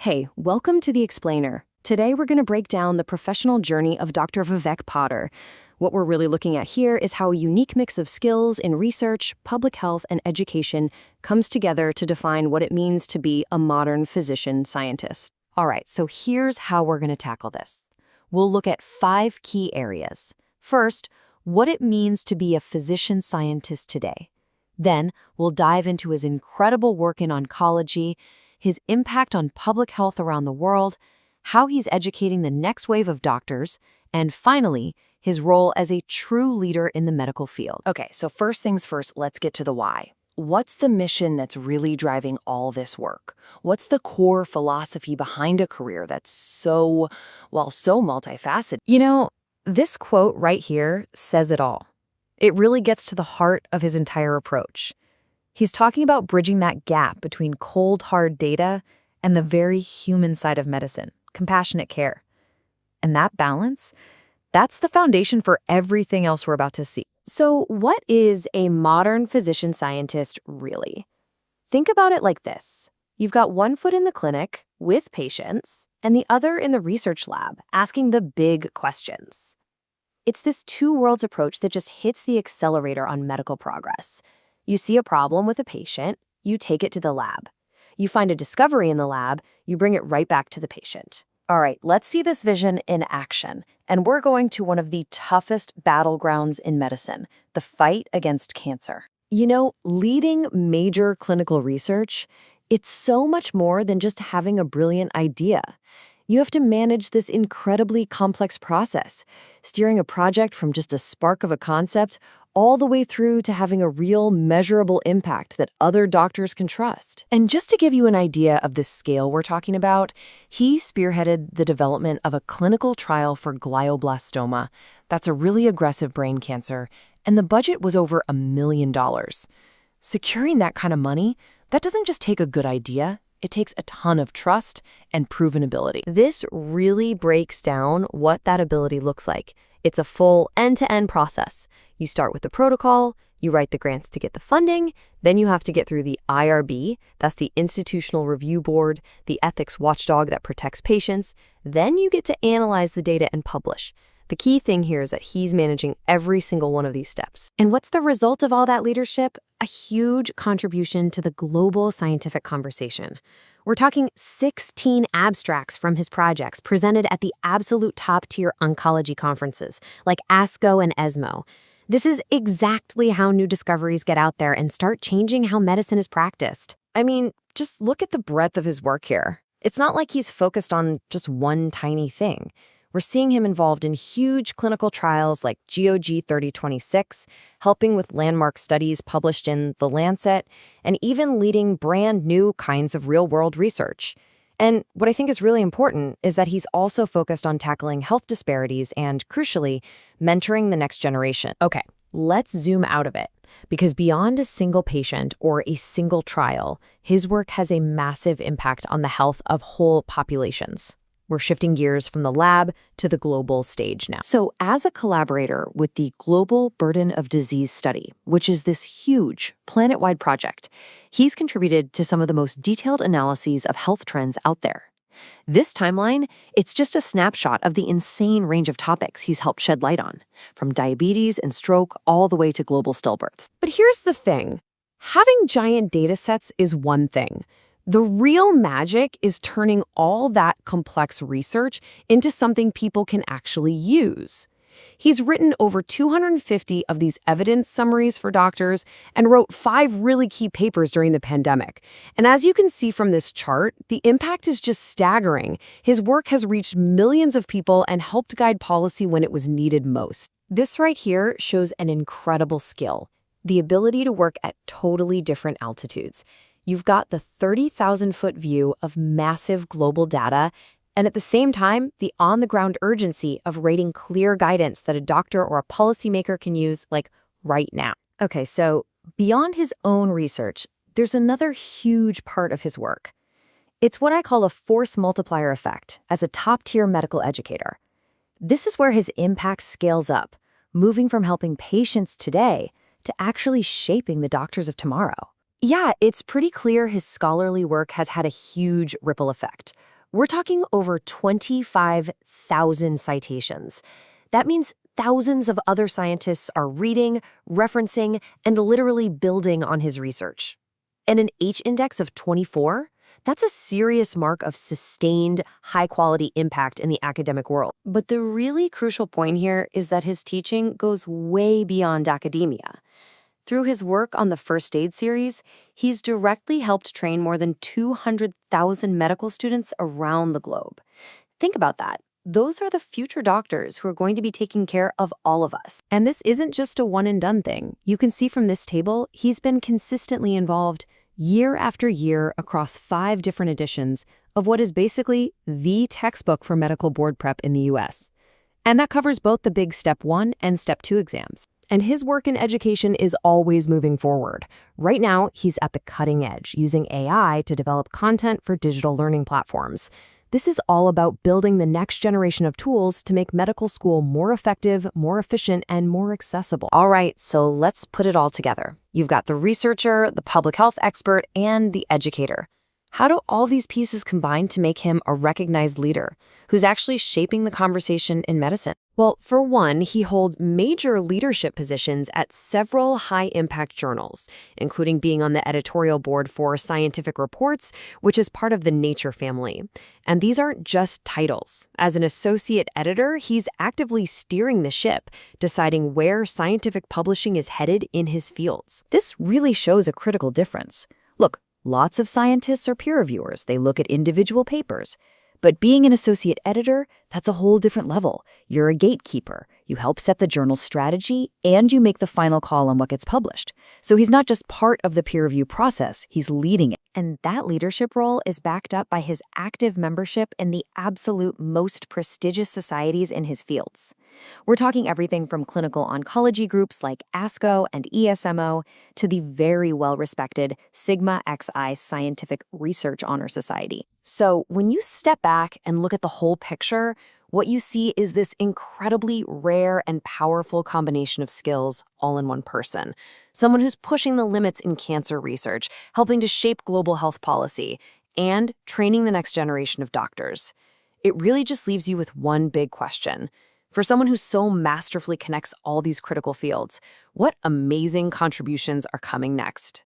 Hey, welcome to The Explainer. Today we're going to break down the professional journey of Dr. Vivek Podder. What we're really looking at here is how a unique mix of skills in research, public health, and education comes together to define what it means to be a modern physician scientist. All right, so here's how we're going to tackle this. We'll look at 5 key areas. First, what it means to be a physician scientist today. Then, we'll dive into his incredible work in oncology, his impact on public health around the world, how he's educating the next wave of doctors, and finally, his role as a true leader in the medical field. Okay, so first things first, let's get to the why. What's the mission that's really driving all this work? What's the core philosophy behind a career that's so multifaceted? You know, this quote right here says it all. It really gets to the heart of his entire approach. He's talking about bridging that gap between cold, hard data and the very human side of medicine, compassionate care. And that balance, that's the foundation for everything else we're about to see. So what is a modern physician scientist really? Think about it like this. You've got one foot in the clinic with patients and the other in the research lab asking the big questions. It's this two-worlds approach that just hits the accelerator on medical progress. You see a problem with a patient, you take it to the lab. You find a discovery in the lab, you bring it right back to the patient. All right, let's see this vision in action. And we're going to one of the toughest battlegrounds in medicine, the fight against cancer. You know, leading major clinical research, it's so much more than just having a brilliant idea. You have to manage this incredibly complex process, steering a project from just a spark of a concept all the way through to having a real measurable impact that other doctors can trust. And just to give you an idea of the scale we're talking about, he spearheaded the development of a clinical trial for glioblastoma. That's a really aggressive brain cancer, and the budget was over $1 million. Securing that kind of money, that doesn't just take a good idea. It takes a ton of trust and proven ability. This really breaks down what that ability looks like. It's a full end-to-end process. You start with the protocol, you write the grants to get the funding, then you have to get through the IRB, that's the Institutional Review Board, the ethics watchdog that protects patients, then you get to analyze the data and publish. The key thing here is that he's managing every single one of these steps. And what's the result of all that leadership? A huge contribution to the global scientific conversation. We're talking 16 abstracts from his projects presented at the absolute top-tier oncology conferences like ASCO and ESMO. This is exactly how new discoveries get out there and start changing how medicine is practiced. I mean, just look at the breadth of his work here. It's not like he's focused on just one tiny thing. We're seeing him involved in huge clinical trials like GOG 3026, helping with landmark studies published in The Lancet, and even leading brand new kinds of real-world research. And what I think is really important is that he's also focused on tackling health disparities and, crucially, mentoring the next generation. Okay, let's zoom out a bit, because beyond a single patient or a single trial, his work has a massive impact on the health of whole populations. We're shifting gears from the lab to the global stage now. So as a collaborator with the Global Burden of Disease Study, which is this huge planet-wide project, he's contributed to some of the most detailed analyses of health trends out there. This timeline, it's just a snapshot of the insane range of topics he's helped shed light on, from diabetes and stroke all the way to global stillbirths. But here's the thing. Having giant data sets is one thing. The real magic is turning all that complex research into something people can actually use. He's written over 250 of these evidence summaries for doctors and wrote 5 really key papers during the pandemic. And as you can see from this chart, the impact is just staggering. His work has reached millions of people and helped guide policy when it was needed most. This right here shows an incredible skill, the ability to work at totally different altitudes. You've got the 30,000-foot view of massive global data, and at the same time, the on-the-ground urgency of rating clear guidance that a doctor or a policymaker can use, like, right now. Okay, so beyond his own research, there's another huge part of his work. It's what I call a force multiplier effect as a top-tier medical educator. This is where his impact scales up, moving from helping patients today to actually shaping the doctors of tomorrow. Yeah, it's pretty clear his scholarly work has had a huge ripple effect. We're talking over 25,000 citations. That means thousands of other scientists are reading, referencing, and literally building on his research. And an H-index of 24? That's a serious mark of sustained, high-quality impact in the academic world. But the really crucial point here is that his teaching goes way beyond academia. Through his work on the First Aid series, he's directly helped train more than 200,000 medical students around the globe. Think about that. Those are the future doctors who are going to be taking care of all of us. And this isn't just a one-and-done thing. You can see from this table, he's been consistently involved year after year across 5 different editions of what is basically the textbook for medical board prep in the US. And that covers both the big Step 1 and Step 2 exams. And his work in education is always moving forward. Right now, he's at the cutting edge, using AI to develop content for digital learning platforms. This is all about building the next generation of tools to make medical school more effective, more efficient, and more accessible. All right, so let's put it all together. You've got the researcher, the public health expert, and the educator. How do all these pieces combine to make him a recognized leader who's actually shaping the conversation in medicine? Well, for one, he holds major leadership positions at several high-impact journals, including being on the editorial board for Scientific Reports, which is part of the Nature family. And these aren't just titles. As an associate editor, he's actively steering the ship, deciding where scientific publishing is headed in his fields. This really shows a critical difference. Look, lots of scientists are peer reviewers. They look at individual papers. But being an associate editor, that's a whole different level. You're a gatekeeper. You help set the journal's strategy, and you make the final call on what gets published. So he's not just part of the peer review process, he's leading it. And that leadership role is backed up by his active membership in the absolute most prestigious societies in his fields. We're talking everything from clinical oncology groups like ASCO and ESMO to the very well-respected Sigma Xi Scientific Research Honor Society. So when you step back and look at the whole picture, what you see is this incredibly rare and powerful combination of skills all in one person. Someone who's pushing the limits in cancer research, helping to shape global health policy, and training the next generation of doctors. It really just leaves you with one big question. For someone who so masterfully connects all these critical fields, what amazing contributions are coming next?